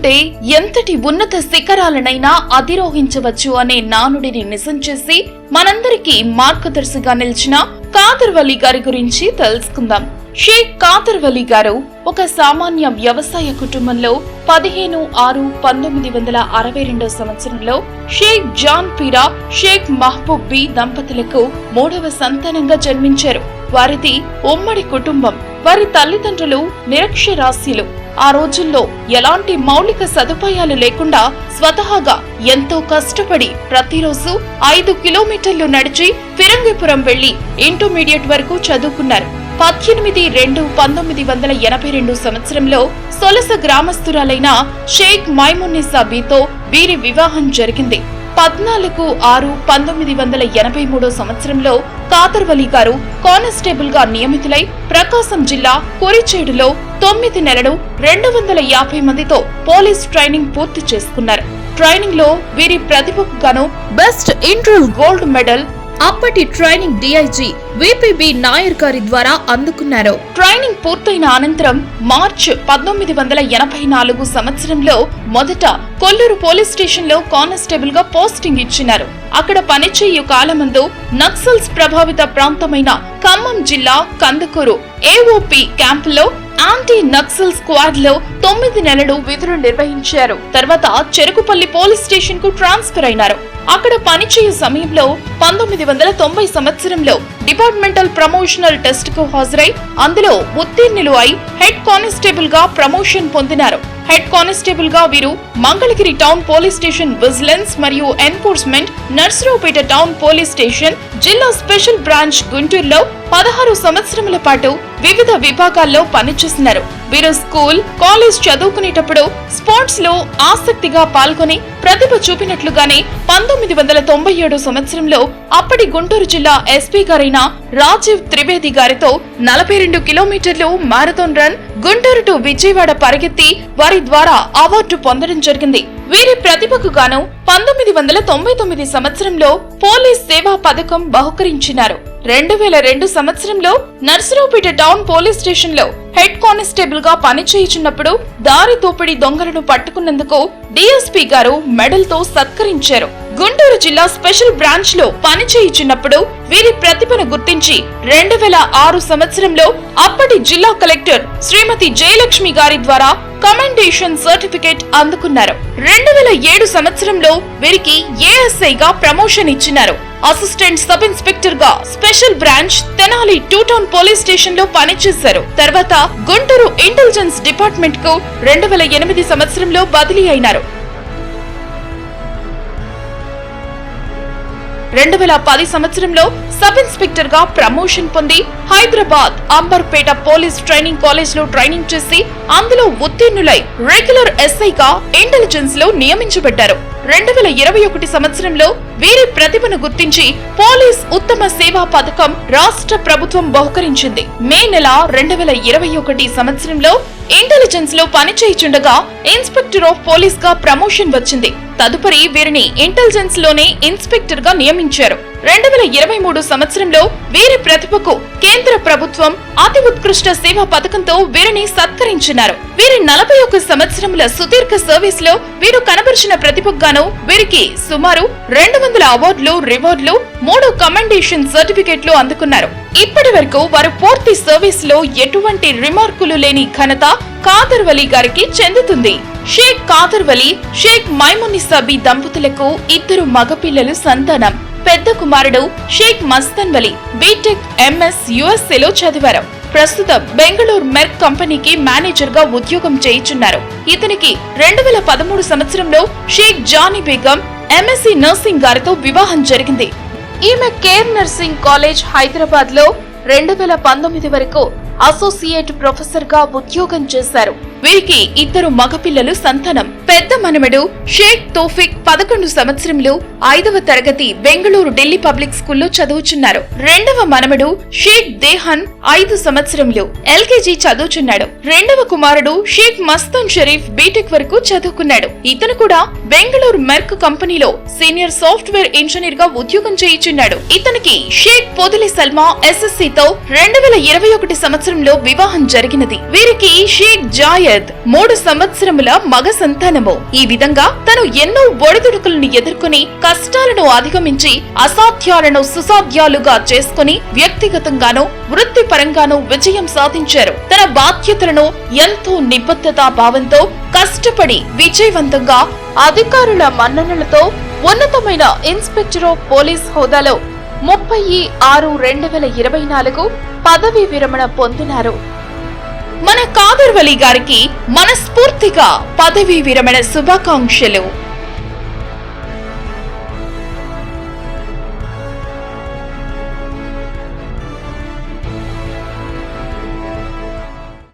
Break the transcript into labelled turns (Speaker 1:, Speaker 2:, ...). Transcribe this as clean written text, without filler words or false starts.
Speaker 1: తలుచుకుంటే ఎంతటి ఉన్నత శిఖరాలనైనా అధిరోహించవచ్చు అనే నానుడిని నిజం చేసి మనందరికీ మార్గదర్శిగా నిలిచిన ఖాదర్ వలీ గారి గురించి తెలుసుకుందాం. షేక్ ఖాదర్ వలీ గారు ఒక సామాన్య వ్యవసాయ కుటుంబంలో 15/6/1962 సంవత్సరంలో షేక్ జాన్ పీరా, షేక్ మహబూబ్ బి దంపతులకు 3వ సంతానంగా జన్మించారు. వారిది ఉమ్మడి కుటుంబం. వారి తల్లిదండ్రులు నిరక్షరాస్యులు. ఆ రోజుల్లో ఎలాంటి మౌలిక సదుపాయాలు లేకుండా స్వతహాగా ఎంతో కష్టపడి ప్రతిరోజు 5 కిలోమీటర్లు నడిచి ఫిరంగిపురం వెళ్లి ఇంటర్మీడియట్ వరకు చదువుకున్నారు. 18/2/1982 సంవత్సరంలో సొలస గ్రామస్తురాలైన షేక్ మైమున్నిసా బీతో వీరి వివాహం జరిగింది. 14/6/1983 సంవత్సరంలో ఖాదర్ వలీ గారు కానిస్టేబుల్ గా నియమితులై ప్రకాశం జిల్లా కురిచేడులో 9 నెలలు 250 మందితో పోలీస్ ట్రైనింగ్ పూర్తి చేసుకున్నారు. ట్రైనింగ్ లో వీరి ప్రతిభకు గాను బెస్ట్ ఇంటర్ గోల్డ్ మెడల్ అప్పటి ట్రైనింగ్ డిఐజీ విపిబి నాయర్ గారి ద్వారా అందుకున్నారు. ట్రైనింగ్ పూర్తయిన అనంతరం మార్చి 1984 సంవత్సరంలో మొదట కొల్లూరు పోలీస్ స్టేషన్ లో కానిస్టేబుల్ గా పోస్టింగ్ ఇచ్చినారు. అక్కడ పనిచేయు కాలమందు నక్సల్స్ ప్రభావిత ప్రాంతమైన ఖమ్మం జిల్లా కందుకూరు ఏఓపి క్యాంపులో యాంటీ నక్సల్ స్క్వాడ్ లో 9 నెలలు విధులు నిర్వహించారు. తర్వాత చెరుకుపల్లి పోలీస్ స్టేషన్ కు ట్రాన్స్ఫర్ అయినారు. అక్కడ పనిచేయు సమయంలో 1990 సంవత్సరంలో డిపార్ట్మెంటల్ ప్రమోషనల్ టెస్ట్ కు హాజరై అందులో ఉత్తీర్ణులు అయి హెడ్ కానిస్టేబుల్ గా ప్రమోషన్ పొందినారు. హెడ్ కానిస్టేబుల్ గా వీరు Mangalagiri town police station vigilance మరియు enforcement, Narasaraopet town police station, జిల్లా స్పెషల్ బ్రాంచ్ గుంటూరులో 16 సంవత్సరముల పాటు వివిధ విభాగాల్లో పనిచేస్తున్నారు. వీరు స్కూల్, కాలేజ్ చదువుకునేటప్పుడు స్పోర్ట్స్ లో ఆసక్తిగా పాల్గొని ప్రతిభ చూపినట్లుగానే 1997 సంవత్సరంలో అప్పటి గుంటూరు జిల్లా ఎస్పీ గారైన రాజీవ్ త్రివేది గారితో 42 కిలోమీటర్లు marathon run Guntur to Vijayawada పరిగెత్తి వారి ద్వారా అవార్డు పొందడం జరిగింది. వీరి ప్రతిభకు గాను 1999 సంవత్సరంలో పోలీస్ సేవా పథకం బహుకరించినారు. 2002 సంవత్సరంలో నర్సరావుపేట టౌన్ పోలీస్ స్టేషన్ లో హెడ్ కానిస్టేబుల్ గా పనిచేయుచున్నప్పుడు దారి తోపిడి దొంగలను పట్టుకున్నందుకు డిఎస్పీ గారు మెడల్ తో సత్కరించారు. గుంటూరు జిల్లా స్పెషల్ బ్రాంచ్ లో పనిచేయుచున్నప్పుడు వీరి ప్రతిభను గుర్తించి 2006 సంవత్సరంలో అప్పటి జిల్లా కలెక్టర్ శ్రీమతి జయలక్ష్మి గారి ద్వారా కమెండేషన్ సర్టిఫికేట్ అందుకున్నారు. 2007 సంవత్సరంలో వీరికి ఏఎస్ఐ గా ప్రమోషన్ ఇచ్చినారు. అసిస్టెంట్ సబ్ ఇన్స్పెక్టర్ గా special branch Tenali 2 town police station లో పనిచేశారు. తర్వాత గుంటూరు ఇంటెలిజెన్స్ డిపార్ట్మెంట్ కు 2008 సంవత్సరంలో బదిలీ అయినారు. 2010 సంవత్సరంలో సబ్ ఇన్స్పెక్టర్ గా ప్రమోషన్ పొంది Hyderabad Amberpet police training college లో ట్రైనింగ్ చేసి అందులో ఉత్తీర్ణులై రెగ్యులర్ ఎస్ఐ గా ఇంటెలిజెన్స్ లో నియమించబడ్డారు. 2021 సంవత్సరంలో వీరి ప్రతిభను గుర్తించి పోలీస్ ఉత్తమ సేవా పథకం రాష్ట్ర ప్రభుత్వం బహుకరించింది. మే నెల 2021 సంవత్సరంలో ఇంటెలిజెన్స్ లో పనిచేయుచుండగా ఇన్స్పెక్టర్ ఆఫ్ పోలీస్ గా ప్రమోషన్ వచ్చింది. తదుపరి వీరిని ఇంటెలిజెన్స్ లోనే ఇన్స్పెక్టర్ గా నియమించారు. 2023 సంవత్సరంలో వీరి ప్రతిభకు కేంద్ర ప్రభుత్వం అతి ఉత్కృష్ట సేవా పథకంతో వీరిని సత్కరించినారు. వీరి 41 సంవత్సరముల సుదీర్ఘ సర్వీస్ లో వీరు కనబరిచిన ప్రతిభకు గాను వీరికి సుమారు 200 అవార్డులు, రివార్డులు, 3 కమెండేషన్ సర్టిఫికెట్లు అందుకున్నారు. ఇప్పటి వరకు వారు పూర్తి సర్వీస్ లో ఎటువంటి రిమార్కులు లేని ఘనత ఖాదర్ వలీ గారికి చెందుతుంది. షేక్ ఖాదర్ వలీ, షేక్ మైమున్నిసా బి దంపతులకు 2 మగపిల్లలు సంతానం. పెద్ద కుమారుడు షేక్ మస్తాన్ వలీ బీటెక్ ఎంఎస్ యుఎస్ఏలో చదివారు. ప్రస్తుతం బెంగళూరు మెర్క్ కంపెనీకి మేనేజర్ గా ఉద్యోగం చేయుచున్నారు. ఇతనికి 2013 సంవత్సరంలో షేక్ జానీ బేగం ఎంఎస్సి నర్సింగ్ గారితో వివాహం జరిగింది. ఈమె కేర్ నర్సింగ్ కాలేజ్ హైదరాబాద్ లో 2019 వరకు అసోసియేట్ ప్రొఫెసర్ గా ఉద్యోగం చేశారు. వీరికి 2 మగపిల్లలు సంతానం. పెద్ద మనమడు షేక్ తోఫిక్ 11 సంవత్సరంలో 5వ తరగతి బెంగళూరు ఢిల్లీ పబ్లిక్ స్కూల్లో చదువుచున్నారు. 2వ మనమడు షేక్ దేహన్ 5 సంవత్సరంలో ఎల్కేజీ చదువుచున్నాడు. 2వ కుమారుడు షేక్ మస్తాన్ షరీఫ్ బీటెక్ వరకు చదువుకున్నాడు. ఇతను కూడా బెంగళూరు మెర్క్ కంపెనీలో సీనియర్ సాఫ్ట్వేర్ ఇంజనీర్ గా ఉద్యోగం చేయుచున్నాడు. ఇతనికి షేక్ పొదిలి సల్మా ఎస్ఎస్సి తో 2021 సంవత్సరంలో వివాహం జరిగినది. వీరికి షేక్ జాయర్ సయ్యద్ 3 సంవత్సరముల మగ సంతానము. ఈ విధంగా తను ఎన్నో ఒడిదుడుకులను ఎదుర్కొని కష్టాలను అధిగమించి అసాధ్యాలను సుసాధ్యాలుగా చేసుకుని వ్యక్తిగతంగానూ వృత్తిపరంగానూ విజయం సాధించారు. తన బాధ్యతలను ఎంతో నిబద్ధతా భావంతో కష్టపడి విజయవంతంగా అధికారుల మన్ననలతో ఉన్నతమైన ఇన్స్పెక్టర్ ఆఫ్ పోలీస్ హోదాలో 30/6/2024 పదవీ విరమణ పొందినారు. మన కాదర్ వలి గారికి మనస్ఫూర్తిగా పదవీ విరమణ శుభాకాంక్షలు.